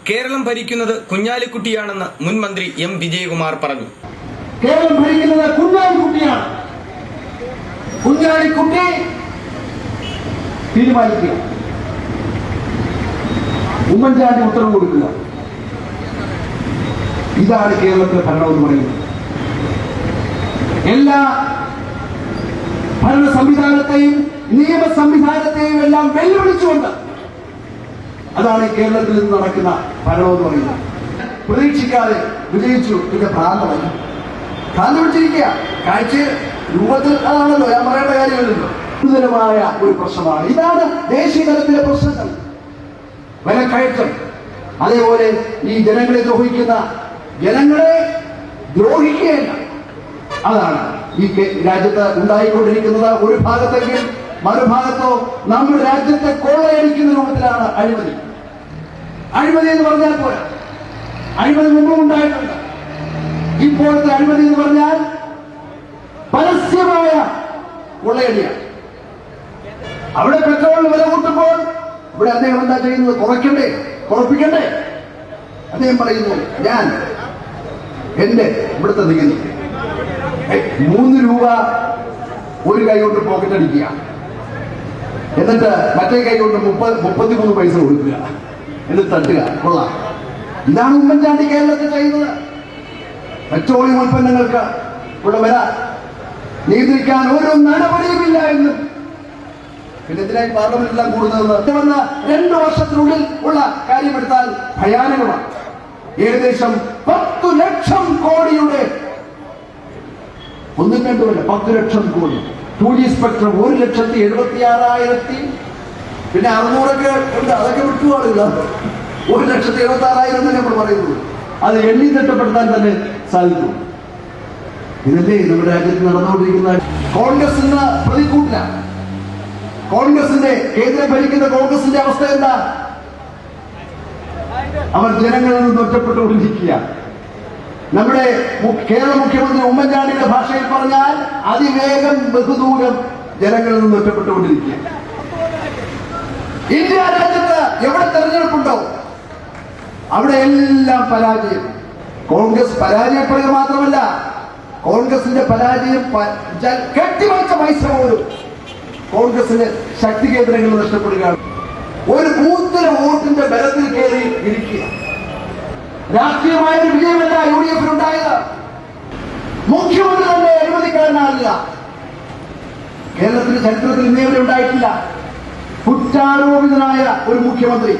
കേരളം ഭരിക്കുന്നത് കുഞ്ഞാലിക്കുട്ടിയാണെന്ന് മുൻ മന്ത്രി എം വിജയകുമാർ പറഞ്ഞു. കേരളം ഭരിക്കുന്നത് കുഞ്ഞാലിക്കുട്ടിയാണ്. കുഞ്ഞാലിക്കുട്ടി തീരുമാനിക്കുക, ഉമ്മൻചാണ്ടി ഉത്തരവ് കൊടുക്കുക. ഇതാണ് കേരളത്തിലെ ഭരണം എന്ന് പറയുന്നത്. എല്ലാ ഭരണ സംവിധാനത്തെയും നിയമ സംവിധാനത്തെയും എല്ലാം വെല്ലുവിളിച്ചുകൊണ്ട് അതാണ് കേരളത്തിൽ നിന്ന് നടക്കുന്ന ഭരണം എന്ന് പറയുന്നത്. പ്രതീക്ഷിക്കാതെ വിജയിച്ചു, പിന്നെ ഭ്രാന്തമല്ല, ഭ്രാന്ത് പിടിച്ചിരിക്കുക. കാഴ്ച രൂപത്തിൽ അതാണല്ലോ, ഞാൻ പറയേണ്ട കാര്യമല്ലല്ലോ. ഗുരുതരമായ ഒരു പ്രശ്നമാണ്. ഇതാണ് ദേശീയ തലത്തിലെ പ്രശ്നങ്ങൾ. വിലക്കയറ്റം, അതേപോലെ ഈ ജനങ്ങളെ ദ്രോഹിക്കുകയല്ല, അതാണ് ഈ രാജ്യത്ത് ഉണ്ടായിക്കൊണ്ടിരിക്കുന്നത്. ഒരു ഭാഗത്തെങ്കിൽ മറുഭാഗത്തോ നമ്മുടെ രാജ്യത്തെ കൊള്ളയടിക്കുന്ന രൂപത്തിലാണ് അഴിമതി. അഴിമതി എന്ന് പറഞ്ഞാൽ പോരാ, അഴിമതി മുമ്പും ഉണ്ടായിട്ടുണ്ട്. ഇപ്പോഴത്തെ അഴിമതി എന്ന് പറഞ്ഞാൽ പരസ്യമായ കൊള്ളയടിയാണ്. അവിടെ പെട്രോളിന് വില കൂട്ടുമ്പോൾ ഇവിടെ അദ്ദേഹം എന്താ ചെയ്യുന്നത്? കുറപ്പിക്കണ്ടേ? അദ്ദേഹം പറയുന്നു, ഞാൻ എന്റെ ഇവിടുത്തെ നികുതി 3 രൂപ ഒരു കൈ കൊണ്ട് പോക്കറ്റ് അടിക്കുക, എന്നിട്ട് മറ്റേ കൈ കൊണ്ട് 33 പൈസ കൊടുക്കുക, എന്നിട്ട് തട്ടുക. കൊള്ളാം. ഇതാണ് ഉമ്മൻചാണ്ടി കേരളത്തിൽ ചെയ്യുന്നത്. പെട്രോളിയം ഉൽപ്പന്നങ്ങൾക്ക് ഉള്ള വില നിയന്ത്രിക്കാൻ ഒരു നടപടിയുമില്ല എന്നും പിന്നെ ഇതിനായി പാർലമെന്റിലെല്ലാം കൂടുന്നത് 2 വർഷത്തിനുള്ളിൽ ഉള്ള കാര്യമെടുത്താൽ ഭയാനകമാണ്. ഏകദേശം 10 ലക്ഷം കോടിയുടെ 10 ലക്ഷം കോടി 2G സ്പെക്ട്രം 1,76,000 പിന്നെ 600 ഉണ്ട്. അതൊക്കെ വിട്ടുപാടില്ല. 1,76,000 തന്നെ നമ്മൾ പറയുന്നത്. അത് എണ്ണി തിട്ടപ്പെടുത്താൻ തന്നെ സാധിക്കും. ഇതല്ലേ നമ്മുടെ രാജ്യത്ത് നടന്നുകൊണ്ടിരിക്കുന്ന. കോൺഗ്രസ് ഇന്ന് പ്രതികൂട്ടില്ല. കേന്ദ്രം ഭരിക്കുന്ന കോൺഗ്രസിന്റെ അവസ്ഥ എന്താ? അവർ ജനങ്ങളിൽ നിന്ന് ഒറ്റപ്പെട്ടുകൊണ്ടിരിക്കുക. നമ്മുടെ കേരള മുഖ്യമന്ത്രി ഉമ്മൻചാണ്ടിയുടെ ഭാഷയിൽ പറഞ്ഞാൽ അതിവേഗം ബഹുദൂരം ജനങ്ങളിൽ നിന്ന് ഒറ്റപ്പെട്ടുകൊണ്ടിരിക്കുക. ഇന്ത്യ രാജ്യത്ത് എവിടെ തെരഞ്ഞെടുപ്പുണ്ടോ അവിടെ എല്ലാം പരാജയം. കോൺഗ്രസ് പരാജയപ്പെടുക മാത്രമല്ല, കോൺഗ്രസിന്റെ പരാജയം കെട്ടിവച്ച പൈസ പോലും കോൺഗ്രസിന് ശക്തി കേന്ദ്രങ്ങൾ നഷ്ടപ്പെടുകയാണ്. ഒരു ബൂത്തിലെ വോട്ടിന്റെ ബലത്തിൽ കയറി ഇരിക്കുക. രാഷ്ട്രീയമായ ഒരു വിജയമല്ല UDF ഉണ്ടായത്. മുഖ്യമന്ത്രി തന്നെ അഴിമതിക്കാരനാകില്ല. കേരളത്തിന്റെ ചരിത്രത്തിൽ ഇന്നേവരെ ഉണ്ടായിട്ടില്ല. കുറ്റാരോപിതനായ ഒരു മുഖ്യമന്ത്രി